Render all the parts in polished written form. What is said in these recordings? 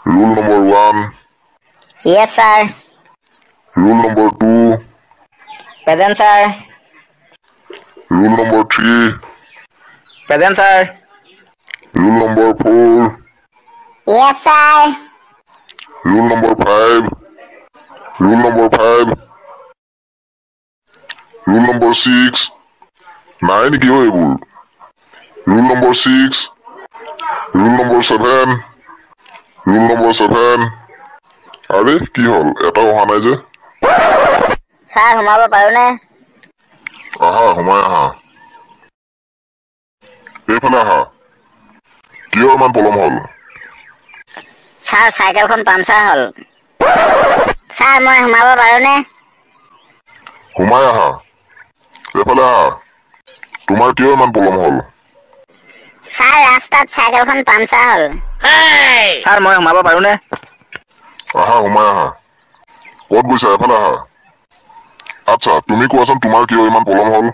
Rule number 1. Yes, sir. Rule number 2. Present, sir. Rule number 3. Present, sir. Rule number 4. Yes, sir. Rule number 5. Rule number 5. Rule number 6. 9 কি হয় এইবোৰ? Rule number 6. Rule number 7. Rule number 7. আৰে কি হল? এটাও অহা নাই যে? Sir, সোমাব পাৰোনে? আহা সোমাই আহা। এইফালে আহা। কিয় ইমান পলম হল? Sir, চাইকেলখন পামচাৰ হ'ল। Sir, মই সোমাব পাৰোনে? সোমাই আহা। এইফালে আহা। তোমাৰ কিয় ইমান পলম হল? Sir, ৰাস্তাত চাইকেলখন পামচাৰ হ'ল। Sir, মই সোমাব পাৰোনে? আহা সোমাই আহা। ক'ত গৈছা? এফালে আহা। আচ্ছা তুমি কোৱাচোন তোমাৰ কিয় ইমান পলম হল?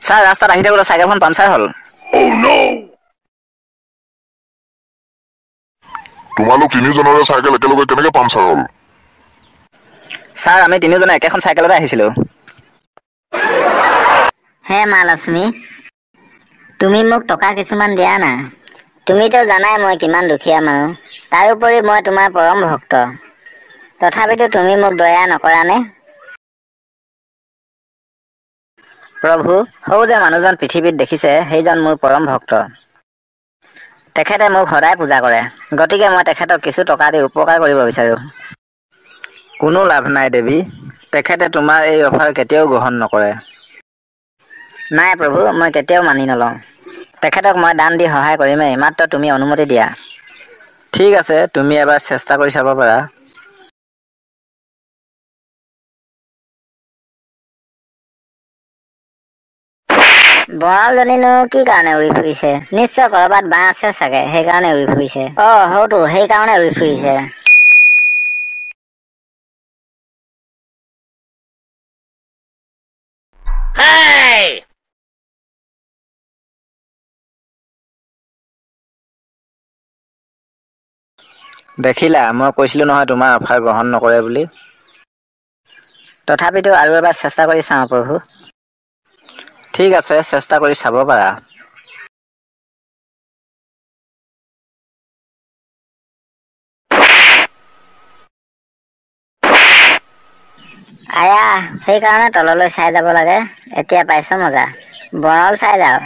Sir, ৰাস্তাত আহি থাকোঁতে চাইকেলখন পামচাৰ হ'ল। তোমালোক তিনিজনৰে চাইকেল একেলগে কেনেকে পামচাৰ হল? Sir, আমি তিনিওজনে একেখন চাইকেলতে আহিছিলোঁ। হে মা লক্ষ্মী, তুমি মোক টকা কিছুমান দিয়া না। তুমিতো জানাই মই কিমান দুখীয়া মানুহ। তাৰোপৰি মই তোমাৰ পৰম ভক্ত। তথাপিতো তুমি মোক দয়া নকৰানে? প্ৰভু, সৌ যে মানুহজন পৃথিৱীত দেখিছে সেইজন মোৰ পৰম ভক্ত। তেখেতে মোক সদায় পূজা কৰে। গতিকে মই তেখেতক কিছু টকা দি উপকাৰ কৰিব বিচাৰোঁ। কোনো লাভ নাই দেৱী। তেখেতে তোমাৰ এই অফাৰ কেতিয়াও গ্ৰহণ নকৰে। নাই প্ৰভু, মই কেতিয়াও মানি নলওঁ। তেখেতক মই দান দি সহায় কৰিমেই, মাত্ৰ তুমি অনুমতি দিয়া। ঠিক আছে, তুমি এবাৰ চেষ্টা কৰি চাব পাৰা। বৰালজনীনো কি কাৰণে উৰি ফুৰিছে? নিশ্চয় কৰবাত বাঁহ আছে চাগে, সেইকাৰণে উৰি ফুৰিছে। হয়তো সেইকাৰণে উৰি ফুৰিছে। দেখিলা, মই কৈছিলোঁ নহয় তোমাৰ অফাৰ গ্ৰহণ নকৰে বুলি। তথাপিতো আৰু এবাৰ চেষ্টা কৰি চাওঁ প্ৰভু। ঠিক আছে, চেষ্টা কৰি চাব পাৰা। আয়া, সেইকাৰণে তললৈ চাই যাব লাগে। এতিয়া পাইছ মজা। বৰাল চাই যাও।